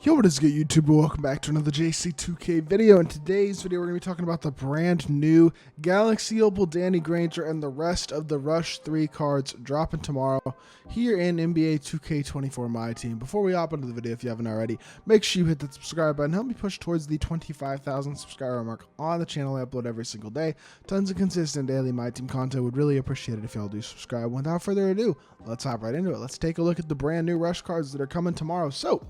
Yo, what is good, YouTube? Welcome back to another JC2K video. In today's video, we're going to be talking about the brand new Galaxy Opal Danny Granger and the rest of the Rush 3 cards dropping tomorrow here in NBA 2K24 MyTEAM. Before we hop into the video, if you haven't already, make sure you hit the subscribe button. Help me push towards the 25,000 subscriber mark on the channel. I upload every single day. Tons of consistent daily MyTEAM content. Would really appreciate it if y'all do subscribe. Without further ado, let's hop right into it. Let's take a look at the brand new Rush cards that are coming tomorrow. So,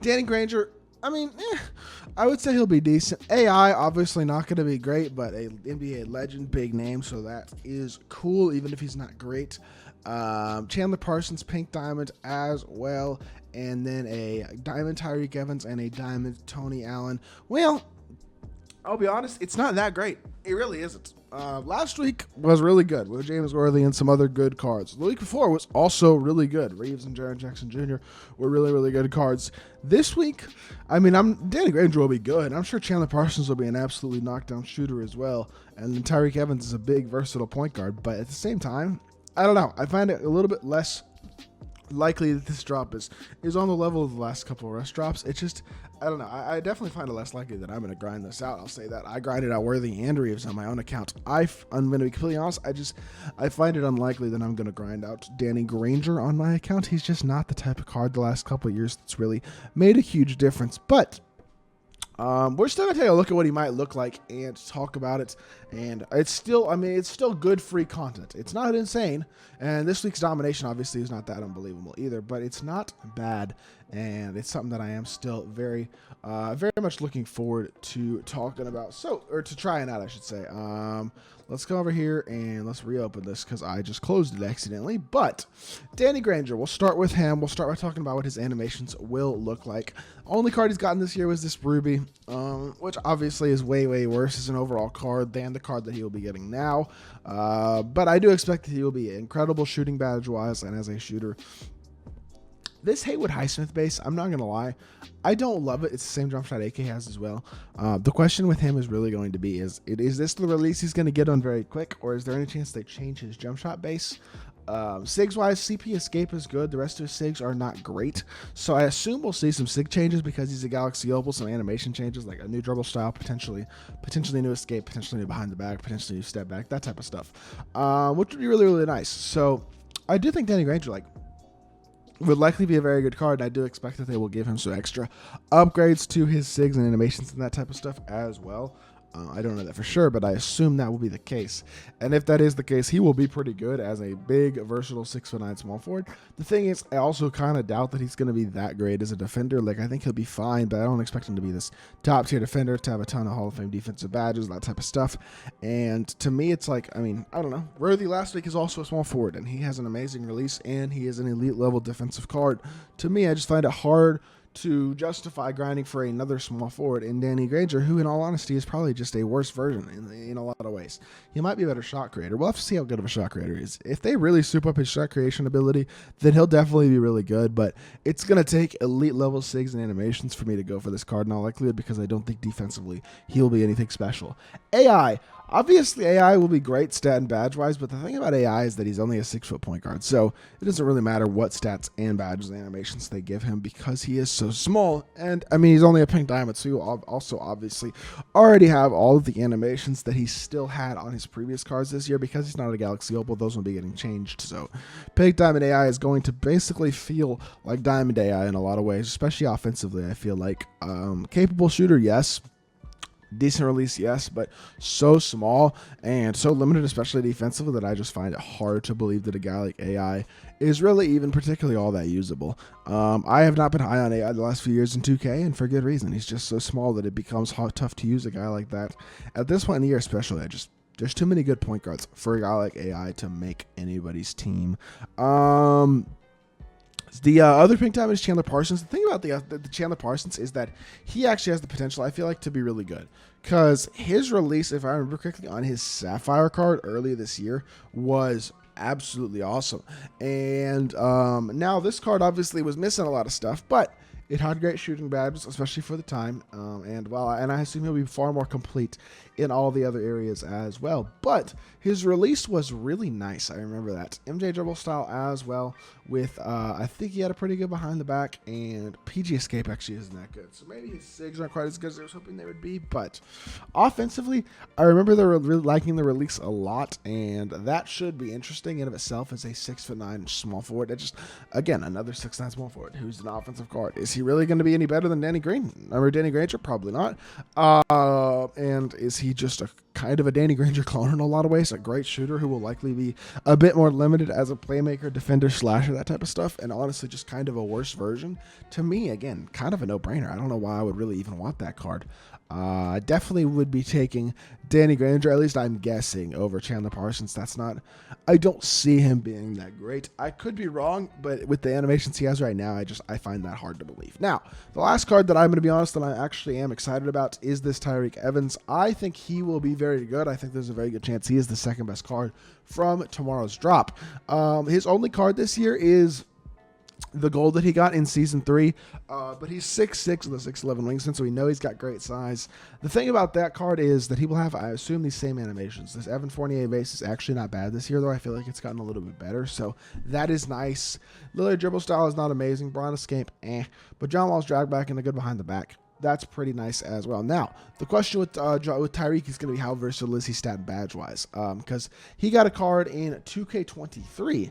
Danny Granger, I would say he'll be decent. AI, obviously not going to be great, but a NBA legend, big name, so that is cool, even if he's not great. Chandler Parsons, pink diamond as well, and then a diamond Tyreke Evans and a diamond Tony Allen. Well, I'll be honest, it's not that great. It really isn't. Last week was really good with James Worthy and some other good cards. The week before was also really good. Reeves and Jaren Jackson Jr. were really, really good cards. This week, Danny Granger will be good. I'm sure Chandler Parsons will be an absolutely knockdown shooter as well. And then Tyreke Evans is a big, versatile point guard. But at the same time, I don't know. I find it a little bit less likely that this drop is on the level of the last couple of Rush drops. It's just, I don't know. I definitely find it less likely that I'm going to grind this out. I'll say that. I grinded out Worthy and Reeves on my own account. I'm going to be completely honest. I find it unlikely that I'm going to grind out Danny Granger on my account. He's just not the type of card the last couple of years that's really made a huge difference. But we're still going to take a look at what he might look like and talk about it. And it's still, it's still good free content. It's not insane. And this week's domination obviously is not that unbelievable either, but it's not bad. And it's something that I am still very much looking forward to talking about. Or to trying out, I should say. Let's go over here and let's reopen this because I just closed it accidentally. But Danny Granger, we'll start with him. We'll start by talking about what his animations will look like. Only card he's gotten this year was this Ruby, which obviously is way, way worse as an overall card than the card that he will be getting now. But I do expect that he will be incredible shooting badge-wise and as a shooter. This Haywood Highsmith base, I'm not going to lie, I don't love it. It's the same jump shot AK has as well. The question with him is really going to be, is this the release he's going to get on very quick, or is there any chance they change his jump shot base? SIGs-wise, CP Escape is good. The rest of his SIGs are not great. So I assume we'll see some SIG changes because he's a Galaxy Opal, some animation changes, like a new dribble style, potentially new escape, potentially new behind the back, potentially new step back, that type of stuff, which would be really, really nice. So I do think Danny Granger, would likely be a very good card. I do expect that they will give him some extra upgrades to his SIGs and animations and that type of stuff as well. I don't know that for sure, but I assume that will be the case. And if that is the case, he will be pretty good as a big, versatile 6'9" small forward. The thing is, I also kind of doubt that he's going to be that great as a defender. I think he'll be fine, but I don't expect him to be this top-tier defender, to have a ton of Hall of Fame defensive badges, that type of stuff. And to me, it's I don't know. Worthy last week is also a small forward, and he has an amazing release, and he is an elite-level defensive card. To me, I just find it hard to justify grinding for another small forward in Danny Granger, who in all honesty is probably just a worse version in a lot of ways. He might be a better shot creator. We'll have to see how good of a shot creator he is. If they really soup up his shot creation ability, then he'll definitely be really good, but it's going to take elite level SIGs and animations for me to go for this card in all likelihood because I don't think defensively he'll be anything special. AI. Obviously, AI will be great stat and badge-wise, but the thing about AI is that he's only a 6-foot point guard, so it doesn't really matter what stats and badges and animations they give him because he is so small, and, he's only a pink diamond, so he'll also obviously already have all of the animations that he still had on his previous cards this year. Because he's not a Galaxy Opal, those will be getting changed, so pink diamond AI is going to basically feel like diamond AI in a lot of ways, especially offensively. I feel like capable shooter, yes. Decent release, yes, but so small and so limited, especially defensively, that I just find it hard to believe that a guy like AI is really even particularly all that usable. I have not been high on AI the last few years in 2K, and for good reason. He's just so small that it becomes tough to use a guy like that. At this point in the year especially, there's too many good point guards for a guy like AI to make anybody's team. The other pink diamond is Chandler Parsons. The thing about the Chandler Parsons is that he actually has the potential, I feel like, to be really good. Because his release, if I remember correctly, on his Sapphire card earlier this year was absolutely awesome. And now this card obviously was missing a lot of stuff, but It had great shooting badges, especially for the time, and I assume he'll be far more complete in all the other areas as well. But his release was really nice. I remember that MJ dribble style as well. With I think he had a pretty good behind the back, and PG escape actually isn't that good. So maybe his sigs aren't quite as good as I was hoping they would be. But offensively, I remember they were really liking the release a lot, and that should be interesting in of itself as a 6'9" small forward. It just, again, another 6'9" small forward who's an offensive guard. Is he really going to be any better than Danny Granger? Probably not. And is he just a kind of a Danny Granger clone in a lot of ways? A great shooter who will likely be a bit more limited as a playmaker, defender, slasher, that type of stuff, and honestly just kind of a worse version. To me, again, kind of a no-brainer. I don't know why I would really even want that card. I definitely would be taking Danny Granger, at least I'm guessing, over Chandler Parsons. I don't see him being that great. I could be wrong, but with the animations he has right now, I find that hard to believe. Now, the last card that I'm going to be honest that I actually am excited about is this Tyreke Evans. I think he will be very good. I think there's a very good chance he is the second best card from tomorrow's drop. His only card this year is the gold that he got in Season 3, but he's 6'6" with a 6'11" wingspan, so we know he's got great size. The thing about that card is that he will have, I assume, these same animations. This Evan Fournier base is actually not bad this year, though. I feel like it's gotten a little bit better, so that is nice. Lillard dribble style is not amazing. Braun escape, but John Wall's drag back and a good behind the back. That's pretty nice as well. Now, the question with Tyreke is going to be how versatile is he stat badge-wise, because he got a card in 2K23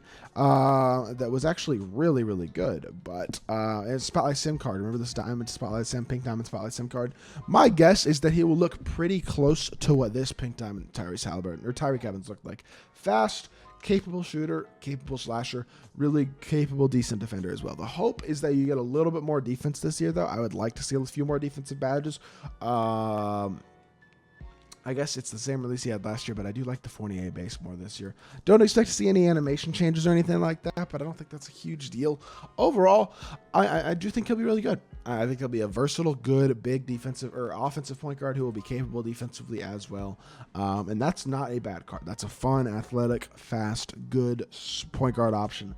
that was actually really, really good, but it's a Spotlight Sim card. Remember this Diamond Spotlight Sim, Pink Diamond Spotlight Sim card? My guess is that he will look pretty close to what this Pink Diamond Tyreke Evans looked like. Fast, capable shooter, capable slasher, really capable, decent defender as well. The hope is that you get a little bit more defense this year, though. I would like to see a few more defensive badges. I guess it's the same release he had last year, but I do like the Fournier base more this year. Don't expect to see any animation changes or anything like that, but I don't think that's a huge deal. Overall, I do think he'll be really good. I think he'll be a versatile, good, big defensive or offensive point guard who will be capable defensively as well. And that's not a bad card. That's a fun, athletic, fast, good point guard option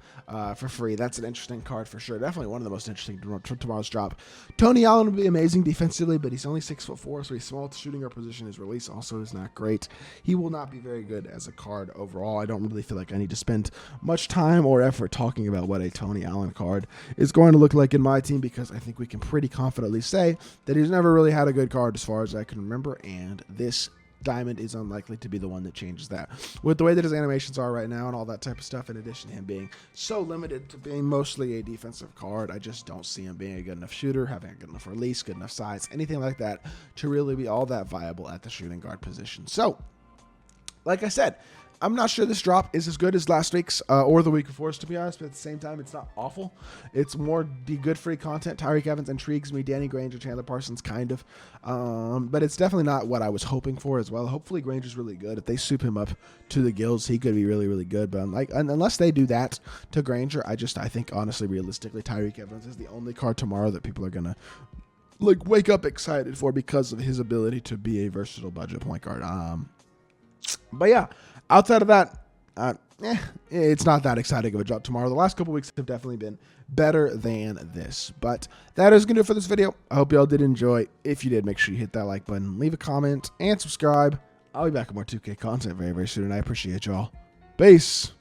for free. That's an interesting card for sure. Definitely one of the most interesting tomorrow's drop. Tony Allen will be amazing defensively, but he's only 6'4", so he's small at shooting guard position. His release also is not great. He will not be very good as a card overall. I don't really feel like I need to spend much time or effort talking about what a Tony Allen card is going to look like in my team, because I think we can pretty confidently say that he's never really had a good card as far as I can remember, and this Diamond is unlikely to be the one that changes that. With the way that his animations are right now and all that type of stuff, in addition to him being so limited to being mostly a defensive card, I just don't see him being a good enough shooter, having a good enough release, good enough size, anything like that to really be all that viable at the shooting guard position. So, like I said, I'm not sure this drop is as good as last week's or the week before's, to be honest, but at the same time, it's not awful. It's more good free content. Tyreke Evans intrigues me. Danny Granger, Chandler Parsons, kind of. But it's definitely not what I was hoping for as well. Hopefully, Granger's really good. If they soup him up to the gills, he could be really, really good. But unless they do that to Granger, I think, honestly, realistically, Tyreke Evans is the only card tomorrow that people are going to wake up excited for because of his ability to be a versatile budget point guard. But yeah. Outside of that, it's not that exciting of a drop tomorrow. The last couple weeks have definitely been better than this. But that is going to do it for this video. I hope y'all did enjoy. If you did, make sure you hit that like button, leave a comment, and subscribe. I'll be back with more 2K content very, very soon, and I appreciate y'all. Peace.